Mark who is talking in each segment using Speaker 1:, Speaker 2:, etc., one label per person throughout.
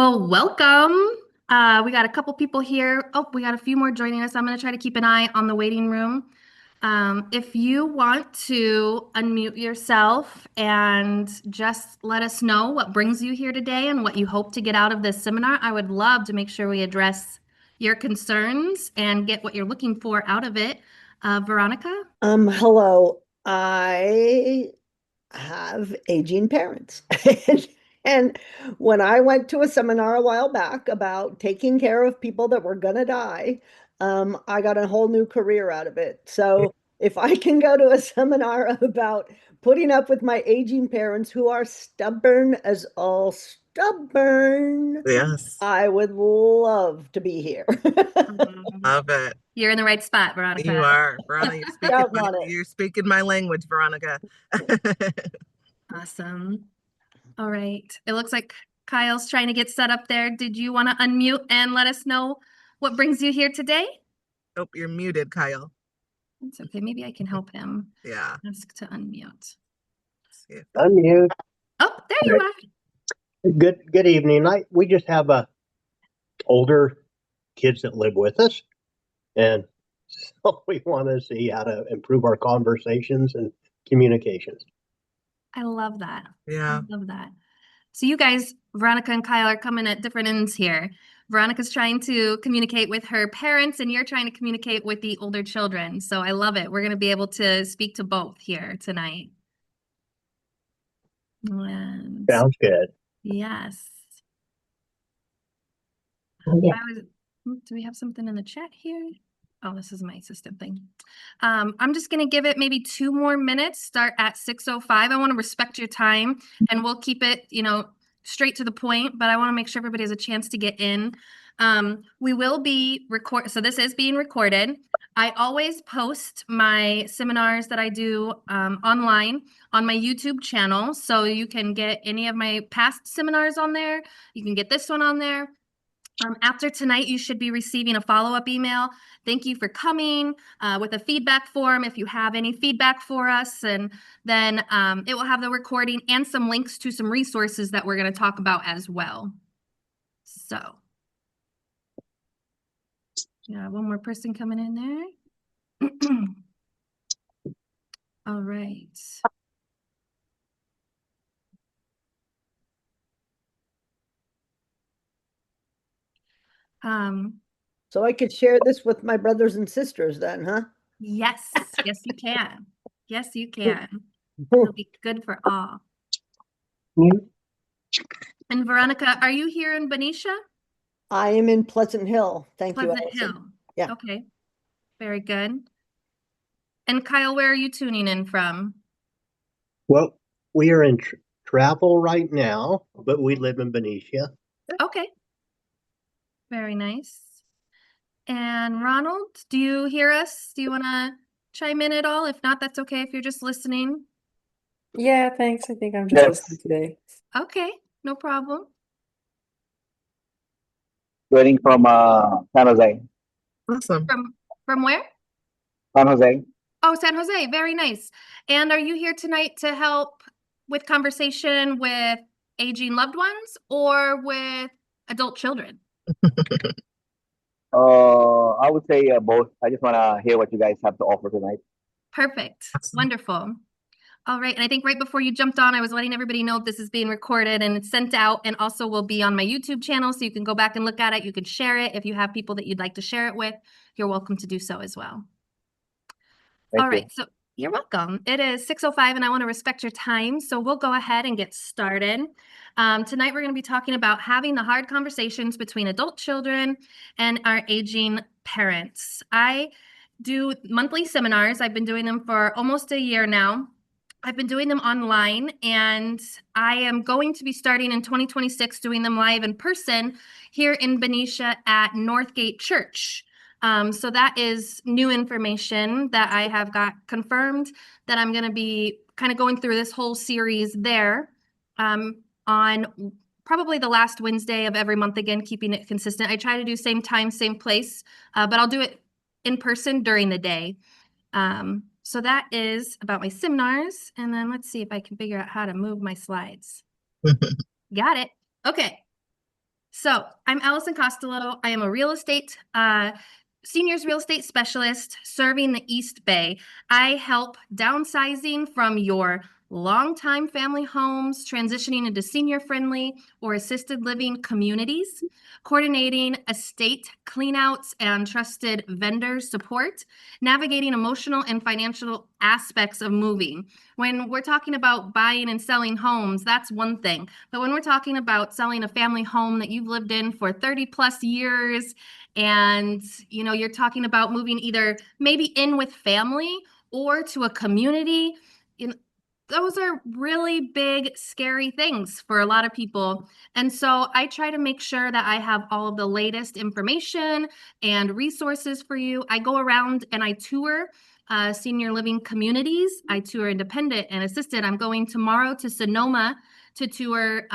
Speaker 1: Well, welcome. We got a couple people here. Oh, we got a few more joining us. I'm going to try to keep an eye on the waiting room. If you want to unmute yourself and just let us know what brings you here today and what you hope to get out of this seminar, I would love to make sure we address your concerns and get what you're looking for out of it. Veronica?
Speaker 2: Hello. I have aging parents. And when I went to a seminar a while back about taking care of people that were gonna die, I got a whole new career out of it. So if I can go to a seminar about putting up with my aging parents who are stubborn as all stubborn,
Speaker 3: Yes,
Speaker 2: I would love to be here.
Speaker 3: love it.
Speaker 1: You're in the right spot, Veronica.
Speaker 3: You are, Veronica.
Speaker 2: Counting on it.
Speaker 3: You're speaking my language, Veronica.
Speaker 1: Awesome. All right. It looks like Kyle's trying to get set up there. Did you want to unmute and let us know what brings you here today?
Speaker 3: Oh, you're muted, Kyle.
Speaker 1: It's okay. Maybe I can help him.
Speaker 3: Yeah.
Speaker 1: Ask to unmute.
Speaker 4: Unmute.
Speaker 1: Oh, there you are.
Speaker 4: Good evening. We just have older kids that live with us, and so we want to see how to improve our conversations and communications.
Speaker 1: I love that.
Speaker 3: Yeah.
Speaker 1: I love that. So you guys, Veronica and Kyle, are coming at different ends here. Veronica's trying to communicate with her parents, and you're trying to communicate with the older children. So I love it. We're going to be able to speak to both here tonight. And
Speaker 4: Sounds good.
Speaker 1: yes.
Speaker 4: Yeah.
Speaker 1: Do we have something in the chat here? Oh, this is my assistant thing. I'm just going to give it maybe 2 more minutes, start at 6:05. I want to respect your time, and we'll keep it, straight to the point, but I want to make sure everybody has a chance to get in. We will be so this is being recorded. I always post my seminars that I do online on my YouTube channel, so you can get any of my past seminars on there. You can get this one on there. After tonight, you should be receiving a follow-up email. Thank you for coming with a feedback form if you have any feedback for us. And then it will have the recording and some links to some resources that we're going to talk about as well. So, yeah, one more person coming in there. All right.
Speaker 2: So I could share this with my brothers and sisters then, huh?
Speaker 1: Yes, yes, you can. Yes, you can. It'll be good for all. And Veronica, are you here in Benicia?
Speaker 2: I am in Pleasant Hill. Thank you,
Speaker 1: Pleasant
Speaker 2: Allison.
Speaker 1: Hill.
Speaker 2: Yeah.
Speaker 1: Okay. Very good. And Kyle, where are you tuning in from?
Speaker 4: Well, we are in travel right now, but we live in Benicia.
Speaker 1: Okay. Very nice. And Ronald, do you hear us? Do you want to chime in at all? If not, that's okay if you're just listening.
Speaker 5: Yeah, thanks. I think I'm just listening today.
Speaker 1: Okay, no problem.
Speaker 6: Joining from San Jose.
Speaker 3: Awesome.
Speaker 1: From where?
Speaker 6: San Jose.
Speaker 1: Oh, San Jose. Very nice. And are you here tonight to help with conversation with aging loved ones or with adult children?
Speaker 6: I would say both. I just want to hear what you guys have to offer tonight.
Speaker 1: Perfect.
Speaker 3: Awesome.
Speaker 1: Wonderful. All right. And I think right before you jumped on, I was letting everybody know this is being recorded and it's sent out and also will be on my YouTube channel. So you can go back and look at it. You can share it. If you have people that you'd like to share it with, you're welcome to do so as well.
Speaker 6: Thank
Speaker 1: All
Speaker 6: you.
Speaker 1: right. So you're welcome. It is 6:05 and I want to respect your time. So we'll go ahead and get started. Tonight, we're going to be talking about having the hard conversations between adult children and our aging parents. I do monthly seminars. I've been doing them for almost a year now. I've been doing them online, and I am going to be starting in 2026 doing them live in person here in Benicia at Northgate Church. So that is new information that I have got confirmed that I'm going to be kind of going through this whole series there on probably the last Wednesday of every month, again, keeping it consistent. I try to do same time, same place, but I'll do it in person during the day. So that is about my seminars. And then let's see if I can figure out how to move my slides. Got it. Okay. So I'm Allison Costelow. I am a seniors real estate specialist serving the East Bay. I help downsizing from your longtime family homes, transitioning into senior-friendly or assisted living communities, coordinating estate cleanouts and trusted vendor support, navigating emotional and financial aspects of moving. When we're talking about buying and selling homes, that's one thing. But when we're talking about selling a family home that you've lived in for 30 plus years, and you're talking about moving either maybe in with family or to a community, those are really big, scary things for a lot of people. And so I try to make sure that I have all of the latest information and resources for you. I go around and I tour senior living communities. I tour independent and assisted. I'm going tomorrow to Sonoma to tour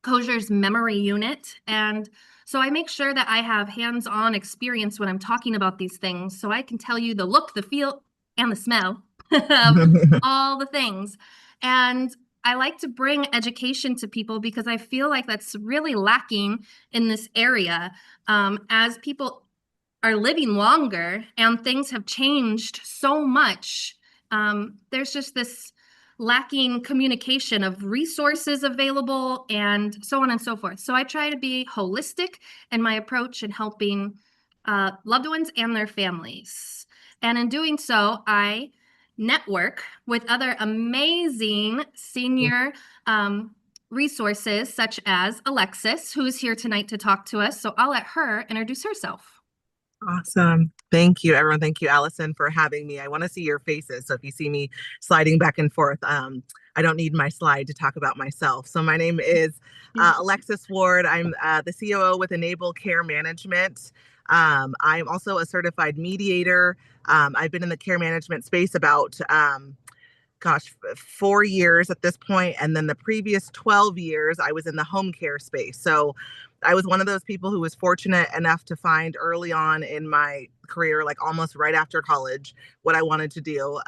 Speaker 1: Kosher's memory unit. And so I make sure that I have hands-on experience when I'm talking about these things, so I can tell you the look, the feel, and the smell of all the things. And I like to bring education to people because I feel like that's really lacking in this area. As people are living longer and things have changed so much, there's just this lacking communication of resources available and so on and so forth. So I try to be holistic in my approach in helping loved ones and their families. And in doing so, I network with other amazing senior resources such as Alexis, who's here tonight to talk to us. So I'll let her introduce herself.
Speaker 3: Awesome. Thank you, everyone. Thank you, Allison, for having me. I want to see your faces. So if you see me sliding back and forth, I don't need my slide to talk about myself. So my name is Alexis Ward. I'm the COO with Enable Care Management. I'm also a certified mediator. I've been in the care management space about 4 years at this point. And then the previous 12 years, I was in the home care space. So I was one of those people who was fortunate enough to find early on in my career, like almost right after college, what I wanted to do.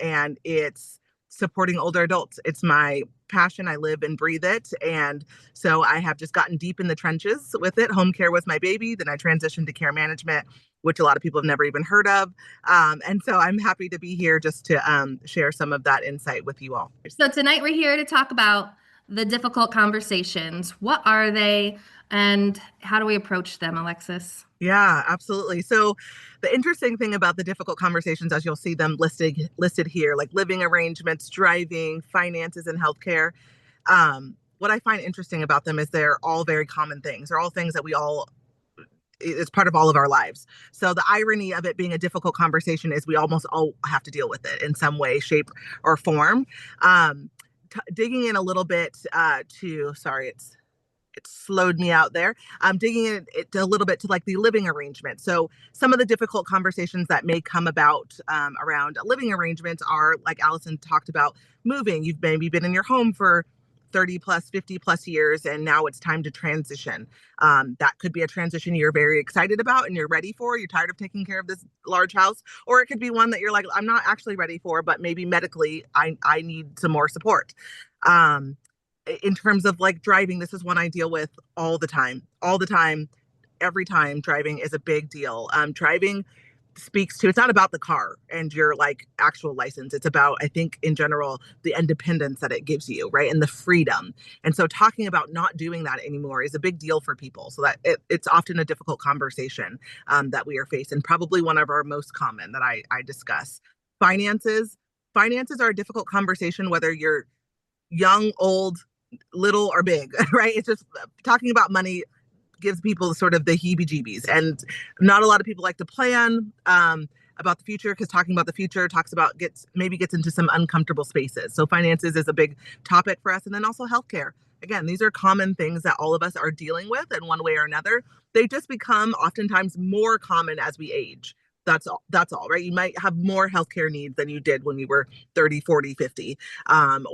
Speaker 3: And it's supporting older adults. It's my passion. I live and breathe it. And so I have just gotten deep in the trenches with it. Home care was my baby. Then I transitioned to care management, which a lot of people have never even heard of. And so I'm happy to be here just to share some of that insight with you all.
Speaker 1: So tonight we're here to talk about the difficult conversations. What are they and how do we approach them, Alexis?
Speaker 3: Yeah, absolutely. So the interesting thing about the difficult conversations, as you'll see them listed here, like living arrangements, driving, finances, and healthcare, what I find interesting about them is they're all very common things. They're all things that it's part of all of our lives. So the irony of it being a difficult conversation is we almost all have to deal with it in some way, shape, or form. Digging in a little bit sorry, it slowed me out there. Digging in it a little bit to like the living arrangement. So some of the difficult conversations that may come about around a living arrangement are, like Allison talked about, moving. You've maybe been in your home for 30 plus, 50 plus years, and now it's time to transition. That could be a transition you're very excited about and you're ready for. You're tired of taking care of this large house, or it could be one that you're like, I'm not actually ready for, but maybe medically I need some more support. In terms of like driving, this is one I deal with all the time, every time. Driving is a big deal. Driving speaks to, it's not about the car and your like actual license. It's about, I think in general, the independence that it gives you, right? And the freedom. And so talking about not doing that anymore is a big deal for people. So that it's often a difficult conversation that we are facing. Probably one of our most common that I discuss. Finances are a difficult conversation, whether you're young, old, little, or big, right? It's just talking about money gives people sort of the heebie-jeebies, and not a lot of people like to plan about the future, because talking about the future gets into some uncomfortable spaces. So finances is a big topic for us. And then also healthcare. Again, these are common things that all of us are dealing with in one way or another. They just become oftentimes more common as we age. That's all, right? You might have more healthcare needs than you did when you were 30, 40, 50.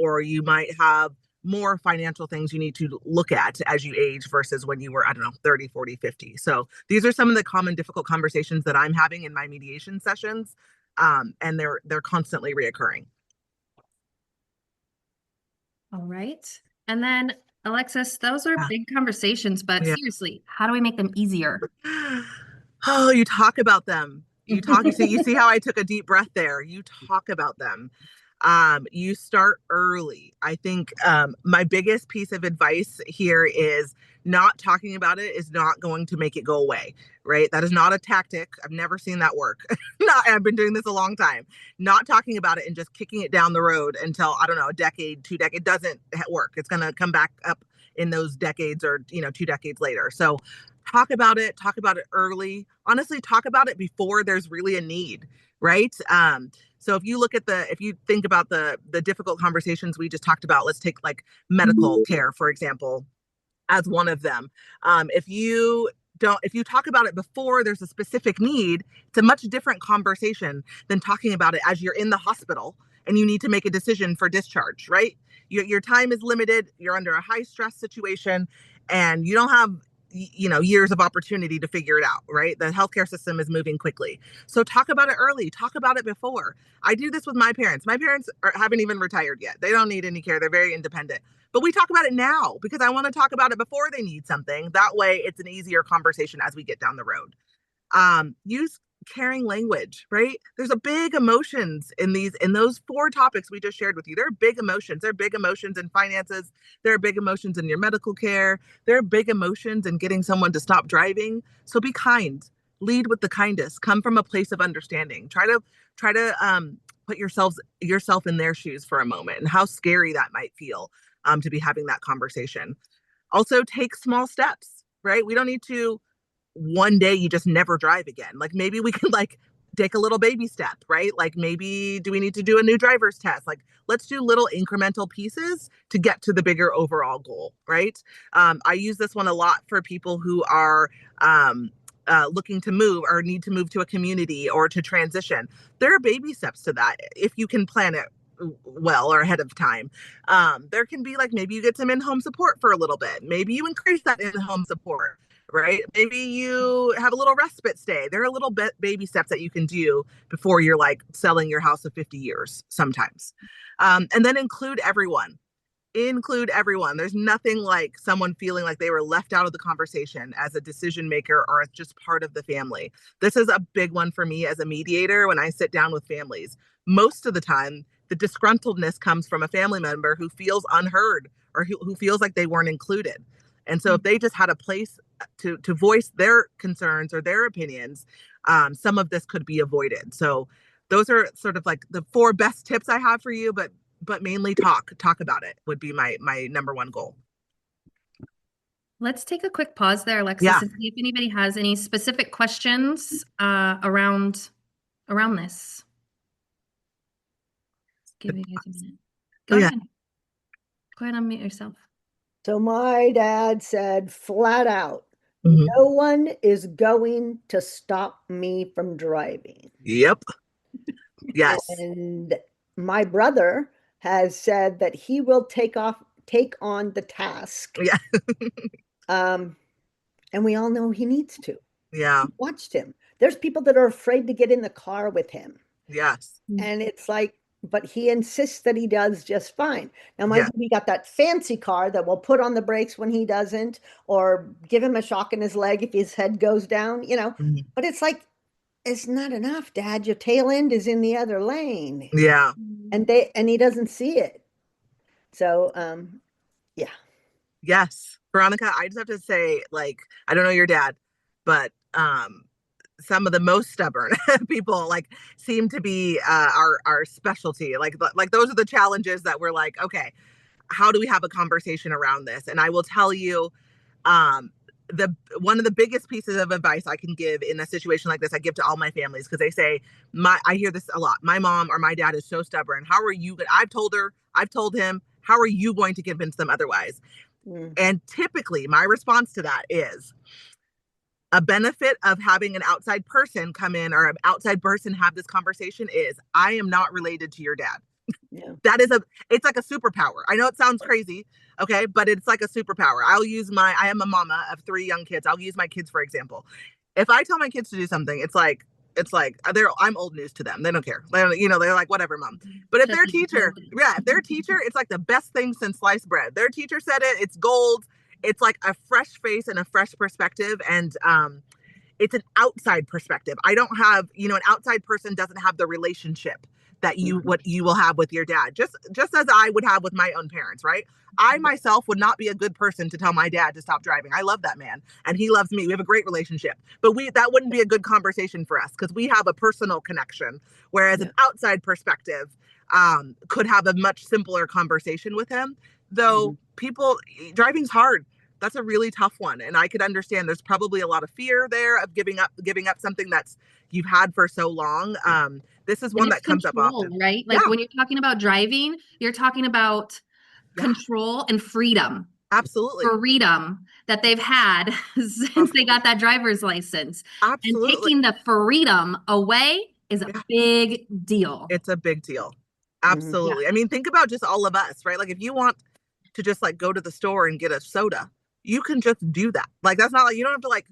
Speaker 3: Or you might have more financial things you need to look at as you age versus when you were, 30, 40, 50. So these are some of the common difficult conversations that I'm having in my mediation sessions. And they're constantly reoccurring.
Speaker 1: All right. And then Alexis, those are
Speaker 3: Yeah.
Speaker 1: big conversations, but
Speaker 3: Yeah.
Speaker 1: seriously, how do we make them easier?
Speaker 3: Oh, you talk about them. You talk, you see how I took a deep breath there. You talk about them. You start early. I think my biggest piece of advice here is not talking about it is not going to make it go away, right? That is not a tactic. I've never seen that work. I've been doing this a long time. Not talking about it and just kicking it down the road until, I don't know, a decade, 2 decades, it doesn't work. It's going to come back up in those decades or, 2 decades later. So talk about it early. Honestly, talk about it before there's really a need, right? So if you think about the difficult conversations we just talked about, let's take like medical care, for example, as one of them. If you talk about it before there's a specific need, it's a much different conversation than talking about it as you're in the hospital and you need to make a decision for discharge, right? Your time is limited, you're under a high stress situation, and you don't have years of opportunity to figure it out, right? The healthcare system is moving quickly. So talk about it early, talk about it before. I do this with my parents. My parents haven't even retired yet. They don't need any care. They're very independent. But we talk about it now because I want to talk about it before they need something. That way it's an easier conversation as we get down the road. Use caring language, right? There's a big emotions in those 4 topics we just shared with you. There are big emotions. There are big emotions in finances. There are big emotions in your medical care. There are big emotions in getting someone to stop driving. So be kind. Lead with the kindest. Come from a place of understanding. Try to put yourself in their shoes for a moment and how scary that might feel to be having that conversation. Also, take small steps, right? We don't need to one day you just never drive again. Like maybe we can like take a little baby step, right? Like maybe do we need to do a new driver's test? Like let's do little incremental pieces to get to the bigger overall goal, right? I use this one a lot for people who are looking to move or need to move to a community or to transition. There are baby steps to that if you can plan it well or ahead of time. There can be like maybe you get some in-home support for a little bit. Maybe you increase that in-home support, right? Maybe you have a little respite stay. There are little baby steps that you can do before you're like selling your house of 50 years sometimes. And then include everyone. There's nothing like someone feeling like they were left out of the conversation as a decision maker or as just part of the family. This is a big one for me as a mediator when I sit down with families. Most of the time, the disgruntledness comes from a family member who feels unheard or who feels like they weren't included. And so if they just had a place to voice their concerns or their opinions, some of this could be avoided. So those are sort of like the 4 best tips I have for you, but mainly talk about it would be my number one goal.
Speaker 1: Let's take a quick pause there, Alexis,
Speaker 3: Yeah.
Speaker 1: and see if anybody has any specific questions around this. Let's give you guys a minute. Go ahead. Go ahead and unmute yourself.
Speaker 2: So my dad said flat out, no one is going to stop me from driving.
Speaker 3: Yep. Yes.
Speaker 2: And my brother has said that he will take on the task.
Speaker 3: Yeah.
Speaker 2: And we all know he needs to.
Speaker 3: Yeah.
Speaker 2: We watched him. There's people that are afraid to get in the car with him.
Speaker 3: Yes.
Speaker 2: And it's like, but he insists that he does just fine. Now, mind you, we got that fancy car that will put on the brakes when he doesn't, or give him a shock in his leg if his head goes down, But it's like, it's not enough, Dad. Your tail end is in the other lane.
Speaker 3: Yeah.
Speaker 2: And he doesn't see it. So, yeah.
Speaker 3: Yes. Veronica, I just have to say, like, I don't know your dad, but some of the most stubborn people like seem to be our specialty. Like those are the challenges that we're like, okay, how do we have a conversation around this? And I will tell you, one of the biggest pieces of advice I can give in a situation like this, I give to all my families because they say, I hear this a lot. My mom or my dad is so stubborn. How are you? I've told him, how are you going to convince them otherwise? And typically my response to that is, a benefit of having an outside person come in or an outside person have this conversation is I am not related to your dad. Yeah. It's like a superpower. I know it sounds crazy, okay, but it's like a superpower. I am a mama of 3 young kids. I'll use my kids, for example. If I tell my kids to do something, it's like, it's like I'm old news to them. They don't care. They're like, whatever, mom. But if their teacher, it's like the best thing since sliced bread. Their teacher said it, it's gold. It's like a fresh face and a fresh perspective. And it's an outside perspective. I don't have, an outside person doesn't have the relationship that what you will have with your dad, just as I would have with my own parents, right? I myself would not be a good person to tell my dad to stop driving. I love that man and he loves me. We have a great relationship, but that wouldn't be a good conversation for us because we have a personal connection. Whereas an outside perspective could have a much simpler conversation with him. Though driving's hard. That's a really tough one. And I could understand there's probably a lot of fear there of giving up something that's you've had for so long. This is one that comes up often.
Speaker 1: Right? Like when you're talking about driving, you're talking about control and freedom.
Speaker 3: Absolutely.
Speaker 1: Freedom that they've had since they got that driver's license.
Speaker 3: Absolutely.
Speaker 1: And taking the freedom away is a big deal.
Speaker 3: It's a big deal. Absolutely. I mean, think about just all of us, right? Like if you want to just like go to the store and get a soda, you can just do that. Like that's not like you don't have to like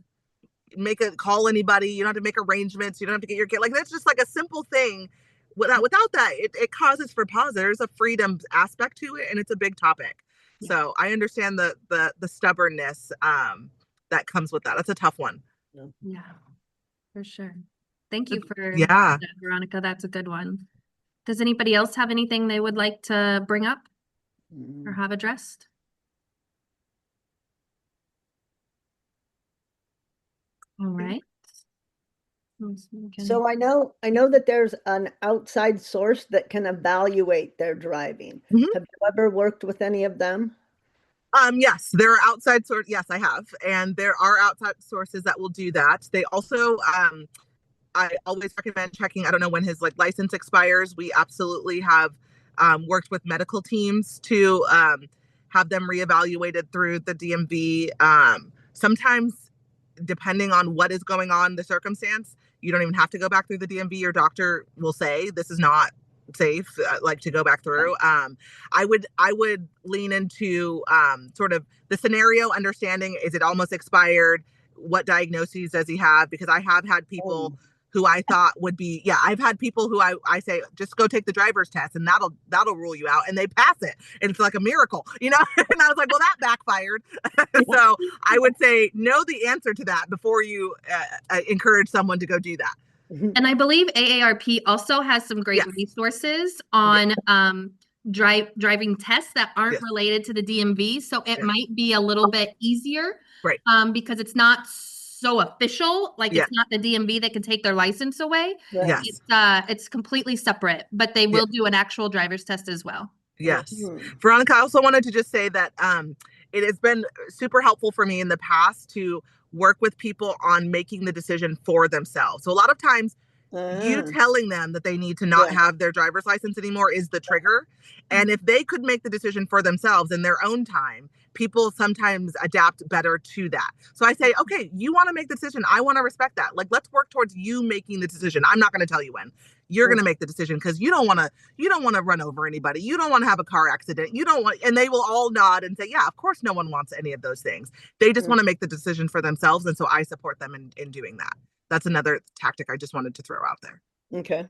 Speaker 3: call anybody. You don't have to make arrangements. You don't have to get your kid. Like that's just like a simple thing. Without that, it causes for pause. There's a freedom aspect to it, and it's a big topic. So I understand the stubbornness that comes with that. That's a tough one.
Speaker 1: Yeah, for sure. Thank you for
Speaker 3: that,
Speaker 1: Veronica. That's a good one. Does anybody else have anything they would like to bring up or have addressed? All right.
Speaker 2: So I know that there's an outside source that can evaluate their driving. Have you ever worked with any of them?
Speaker 3: Yes, there are outside sources. Yes, I have. And there are outside sources that will do that. They also, I always recommend checking. I don't know when his license expires. We absolutely have worked with medical teams to have them reevaluated through the DMV. Sometimes, depending on what is going on, the circumstance, you don't even have to go back through the DMV. Your doctor will say this is not safe, to go back through. I would lean into sort of the scenario understanding. Is it almost expired? What diagnoses does he have? Because I have had people who I thought would be, I've had people who I say, just go take the driver's test and that'll rule you out. And they pass it. And it's like a miracle, and I was like, well, that backfired. So I would say, know the answer to that before you encourage someone to go do that.
Speaker 1: And I believe AARP also has some great resources on driving tests that aren't related to the DMV. So it might be a little bit easier,
Speaker 3: right?
Speaker 1: Because it's not so official. It's not the DMV that can take their license away.
Speaker 3: Yes.
Speaker 1: It's completely separate, but they will do an actual driver's test as well.
Speaker 3: Yes. Veronica, I also wanted to just say that it has been super helpful for me in the past to work with people on making the decision for themselves. So a lot of times you telling them that they need to not have their driver's license anymore is the trigger. And if they could make the decision for themselves in their own time, people sometimes adapt better to that. So I say, okay, you want to make the decision. I want to respect that. Let's work towards you making the decision. I'm not going to tell you when. You're going to make the decision because you don't want to run over anybody. You don't want to have a car accident. And they will all nod and say, yeah, of course, no one wants any of those things. They just want to make the decision for themselves. And so I support them in doing that. That's another tactic I just wanted to throw out there.
Speaker 2: Okay.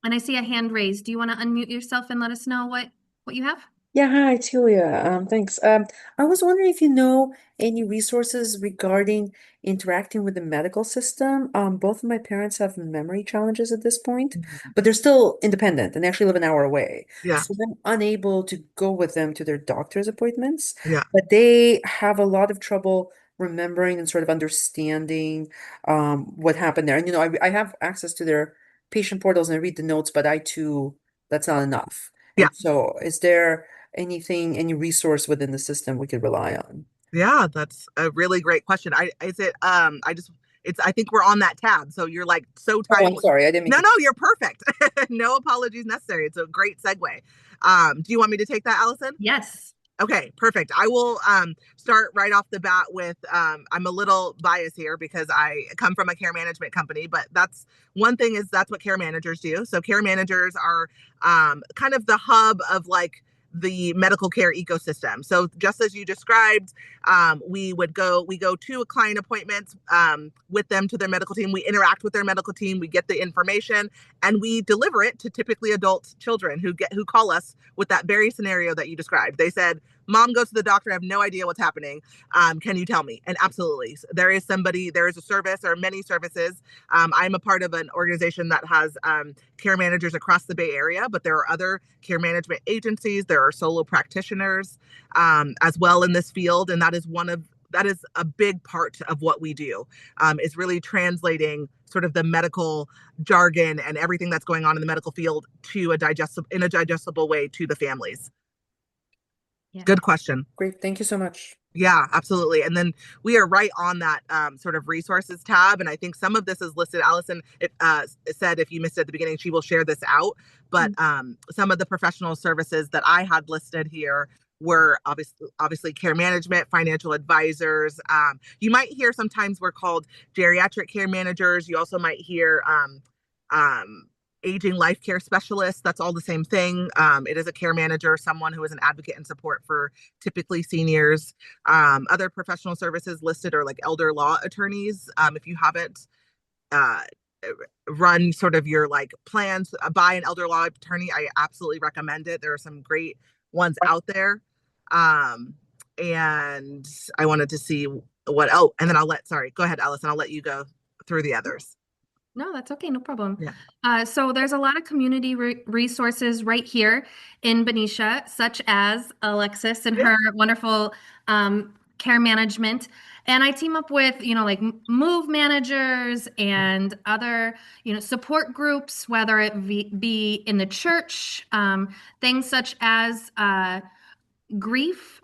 Speaker 1: And I see a hand raised. Do you want to unmute yourself and let us know what you have?
Speaker 5: Yeah, hi, it's Julia. Thanks. I was wondering if you know any resources regarding interacting with the medical system. Both of my parents have memory challenges at this point, but they're still independent and actually live an hour away.
Speaker 3: Yeah.
Speaker 5: So I'm unable to go with them to their doctor's appointments.
Speaker 3: Yeah.
Speaker 5: But they have a lot of trouble remembering and sort of understanding what happened there. And I have access to their patient portals and I read the notes, but that's not enough.
Speaker 3: Yeah.
Speaker 5: And so is there any resource within the system we could rely on?
Speaker 3: Yeah, that's a really great question. I think we're on that tab. So you're like so tired.
Speaker 5: Oh, I'm sorry. I didn't mean
Speaker 3: No, you're perfect. No apologies necessary. It's a great segue. Do you want me to take that, Allison?
Speaker 1: Yes.
Speaker 3: Okay, perfect. I will start right off the bat with, I'm a little biased here because I come from a care management company, but that's one thing that's what care managers do. So care managers are kind of the hub of the medical care ecosystem. So just as you described, we go to client appointments with them, to their medical team. We interact with their medical team. We get the information and we deliver it to typically adult children who call us with that very scenario that you described. They said, "Mom goes to the doctor. I have no idea what's happening. Can you tell me?" And absolutely, there is a service or many services. I'm a part of an organization that has care managers across the Bay Area, but there are other care management agencies. There are solo practitioners as well in this field, and that is a big part of what we do, is really translating sort of the medical jargon and everything that's going on in the medical field to a digestible way to the families.
Speaker 1: Yeah.
Speaker 3: Good question.
Speaker 5: Great. Thank you so much.
Speaker 3: Yeah, absolutely. And then we are right on that sort of resources tab. And I think some of this is listed. Allison said if you missed it at the beginning, she will share this out. But some of the professional services that I had listed here were obviously care management, financial advisors. You might hear sometimes we're called geriatric care managers. You also might hear aging life care specialist. That's all the same thing. It is a care manager, someone who is an advocate and support for typically seniors. Other professional services listed are like elder law attorneys. If you haven't run sort of your like plans by an elder law attorney, I absolutely recommend it. There are some great ones out there. And I wanted to see and then go ahead, Allison, I'll let you go through the others.
Speaker 1: No, that's okay. No problem.
Speaker 3: Yeah.
Speaker 1: So there's a lot of community resources right here in Benicia, such as Alexis and her wonderful care management. And I team up with, like move managers and other, support groups, whether it be in the church, things such as grief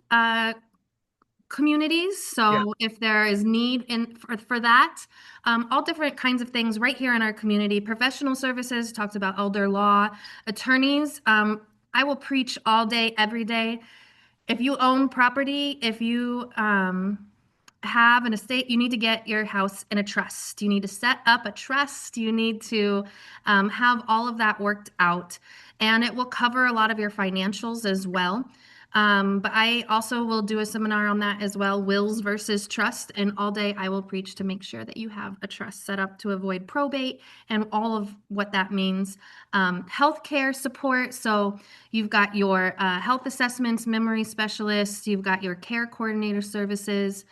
Speaker 1: communities. So if there is need for that, all different kinds of things right here in our community. Professional services, talks about elder law, attorneys. I will preach all day, every day. If you own property, if you have an estate, you need to get your house in a trust. You need to set up a trust. You need to have all of that worked out. And it will cover a lot of your financials as well. But I also will do a seminar on that as well, wills versus trust. And all day I will preach to make sure that you have a trust set up to avoid probate and all of what that means. Healthcare support. So you've got your health assessments, memory specialists, you've got your care coordinator services.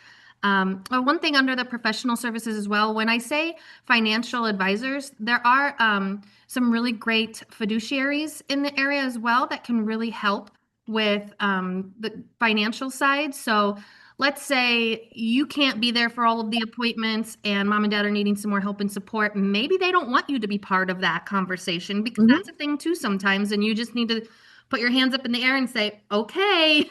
Speaker 1: One thing under the professional services as well, when I say financial advisors, there are some really great fiduciaries in the area as well that can really help with the financial side. So let's say you can't be there for all of the appointments and mom and dad are needing some more help and support. Maybe they don't want you to be part of that conversation, because that's a thing too sometimes. And you just need to put your hands up in the air and say, okay,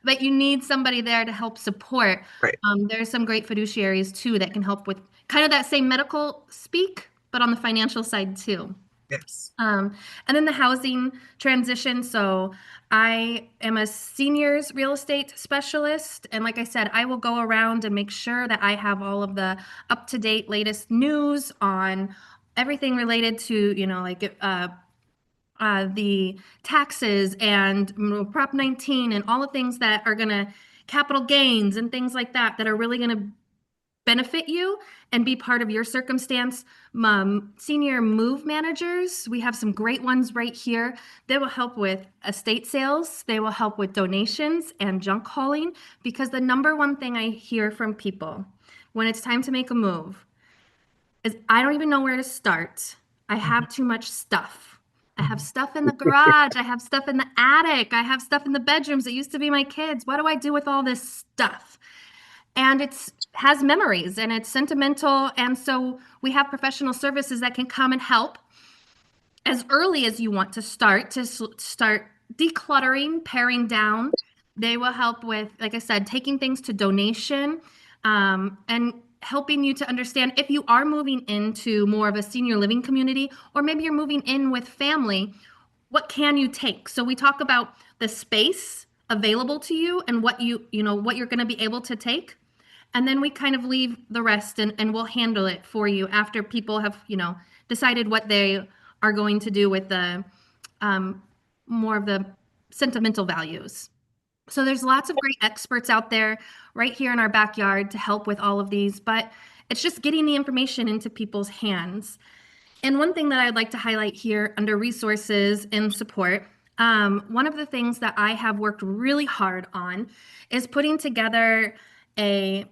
Speaker 1: but you need somebody there to help support.
Speaker 3: Right.
Speaker 1: There's some great fiduciaries too that can help with kind of that same medical speak, but on the financial side too.
Speaker 3: Yes.
Speaker 1: And then the housing transition. So I am a seniors real estate specialist. And like I said, I will go around and make sure that I have all of the up-to-date latest news on everything related to, the taxes and Prop 19 and all the things that are going to capital gains and things like that are really going to benefit you and be part of your circumstance. Senior move managers, we have some great ones right here. They will help with estate sales. They will help with donations and junk hauling, because the number one thing I hear from people when it's time to make a move is, I don't even know where to start. I have too much stuff. I have stuff in the garage. I have stuff in the attic. I have stuff in the bedrooms. It used to be my kids. What do I do with all this stuff? And it has memories and it's sentimental. And so we have professional services that can come and help as early as you want to start decluttering, paring down. They will help with, like I said, taking things to donation, and helping you to understand if you are moving into more of a senior living community, or maybe you're moving in with family, what can you take? So we talk about the space available to you and what what you're going to be able to take. And then we kind of leave the rest and we'll handle it for you after people have, decided what they are going to do with the more of the sentimental values. So there's lots of great experts out there right here in our backyard to help with all of these, but it's just getting the information into people's hands. And one thing that I'd like to highlight here under resources and support, one of the things that I have worked really hard on is putting together a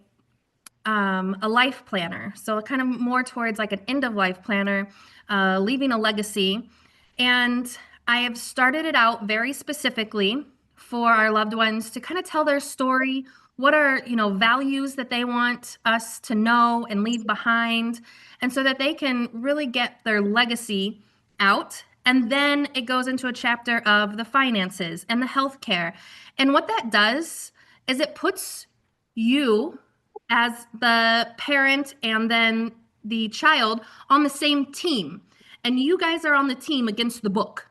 Speaker 1: life planner. So kind of more towards like an end of life planner, leaving a legacy. And I have started it out very specifically for our loved ones to kind of tell their story. What are, values that they want us to know and leave behind, and so that they can really get their legacy out. And then it goes into a chapter of the finances and the healthcare. And what that does is it puts you as the parent and then the child on the same team. And you guys are on the team against the book.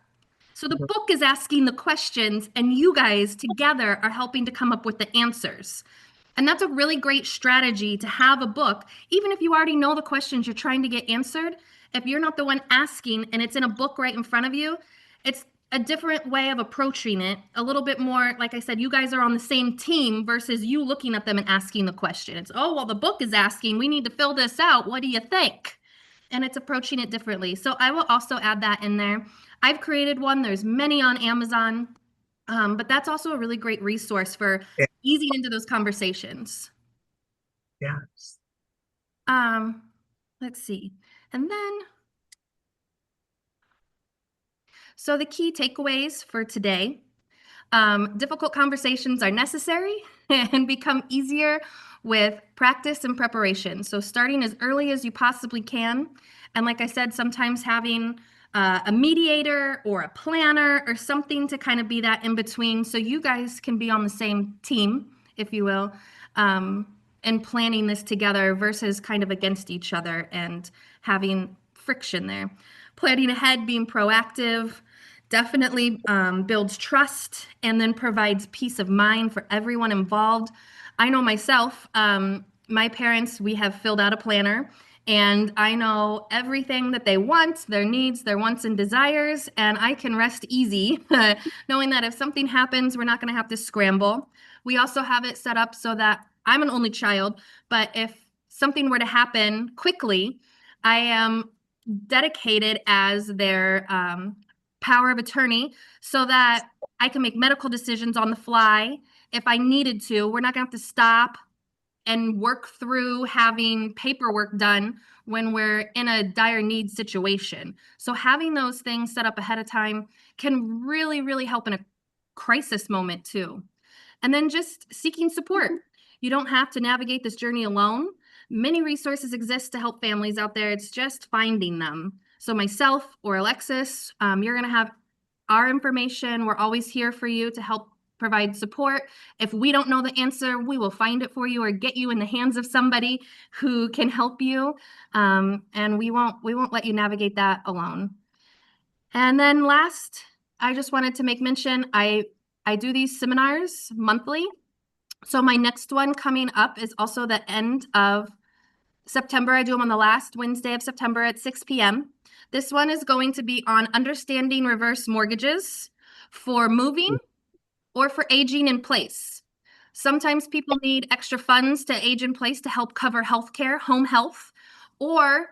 Speaker 1: So the book is asking the questions, and you guys together are helping to come up with the answers. And that's a really great strategy to have a book, even if you already know the questions you're trying to get answered. If you're not the one asking and it's in a book right in front of you, it's a different way of approaching it. A little bit more, like I said, you guys are on the same team versus you looking at them and asking the question. It's, oh, well, the book is asking, we need to fill this out. What do you think? And it's approaching it differently. So I will also add that in there. I've created one. There's many on Amazon, but that's also a really great resource for easing into those conversations.
Speaker 3: Yes.
Speaker 1: Let's see. And then, so the key takeaways for today, difficult conversations are necessary and become easier with practice and preparation. So starting as early as you possibly can. And like I said, sometimes having a mediator or a planner or something to kind of be that in between, so you guys can be on the same team, if you will, and planning this together versus kind of against each other and having friction there. Planning ahead, being proactive, definitely builds trust and then provides peace of mind for everyone involved. I know myself, my parents, we have filled out a planner, and I know everything that they want, their needs, their wants and desires, and I can rest easy knowing that if something happens, we're not going to have to scramble. We also have it set up so that I'm an only child, but if something were to happen quickly, I am dedicated as their power of attorney so that I can make medical decisions on the fly if I needed to. We're not going to have to stop and work through having paperwork done when we're in a dire need situation. So having those things set up ahead of time can really, really help in a crisis moment too. And then just seeking support. You don't have to navigate this journey alone. Many resources exist to help families out there. It's just finding them. So myself or Alexis, you're going to have our information. We're always here for you to help provide support. If we don't know the answer, we will find it for you or get you in the hands of somebody who can help you. And we won't let you navigate that alone. And then last, I just wanted to make mention, I do these seminars monthly. So my next one coming up is also the end of September. I do them on the last Wednesday of September at 6 p.m. This one is going to be on understanding reverse mortgages for moving or for aging in place. Sometimes people need extra funds to age in place to help cover healthcare, home health, or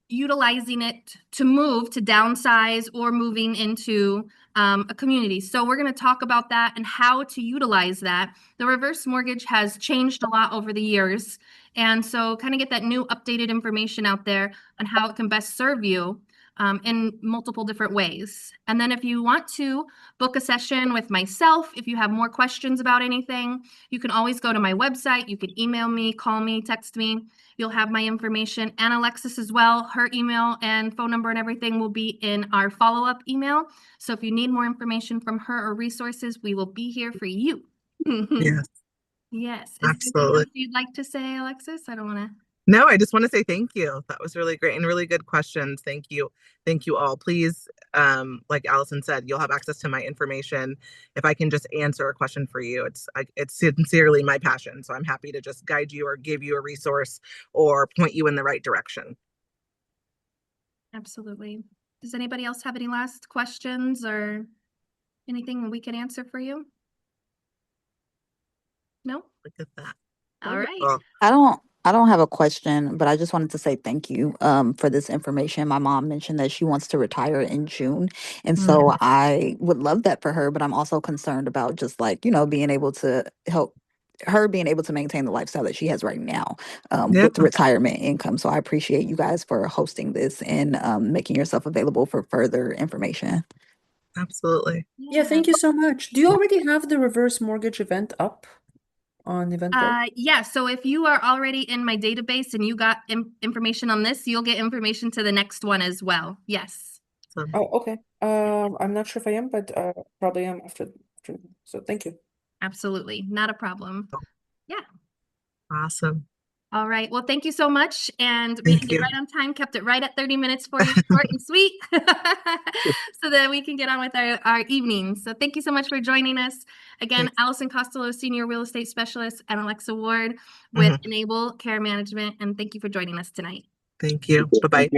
Speaker 1: utilizing it to move, to downsize, or moving into a community. So we're going to talk about that and how to utilize that. The reverse mortgage has changed a lot over the years. And so kind of get that new updated information out there on how it can best serve you in multiple different ways. And then if you want to book a session with myself, if you have more questions about anything, you can always go to my website. You can email me, call me, text me. You'll have my information, and Alexis as well. Her email and phone number and everything will be in our follow-up email. So if you need more information from her or resources, we will be here for you.
Speaker 3: Yes.
Speaker 1: Yes. Is there anything
Speaker 3: Absolutely.
Speaker 1: else you'd like to say, Alexis? I don't want to.
Speaker 3: No, I just want to say thank you. That was really great and really good questions. Thank you. Thank you all. Please, like Allison said, you'll have access to my information. If I can just answer a question for you, it's sincerely my passion. So I'm happy to just guide you or give you a resource or point you in the right direction.
Speaker 1: Absolutely. Does anybody else have any last questions or? Anything we can answer for you? No?
Speaker 3: Look at that.
Speaker 1: All right.
Speaker 3: Wonderful.
Speaker 7: I don't have a question, but I just wanted to say thank you for this information. My mom mentioned that she wants to retire in June. And so I would love that for her, but I'm also concerned about just like, being able to help her being able to maintain the lifestyle that she has right now
Speaker 3: Yeah,
Speaker 7: with retirement income. So I appreciate you guys for hosting this and making yourself available for further information.
Speaker 3: absolutely.
Speaker 5: Yeah, thank you so much. Do you already have the reverse mortgage event up on Eventbrite?
Speaker 1: Yeah, so if you are already in my database and you got information on this, you'll get information to the next one as well. Yes,
Speaker 3: So,
Speaker 5: Oh, okay. I'm not sure if I am, but probably am after. So thank you.
Speaker 1: absolutely. Not a problem. Yeah.
Speaker 3: awesome.
Speaker 1: All right. Well, thank you so much. And we
Speaker 3: Thank
Speaker 1: can get
Speaker 3: you.
Speaker 1: right on time, kept it right at 30 minutes for you, short and sweet, so that we can get on with our evening. So thank you so much for joining us. Again, Allison Costelow, Senior Real Estate Specialist, and Alexis Ward with Enable Care Management. And thank you for joining us tonight.
Speaker 3: Thank you. Bye-bye.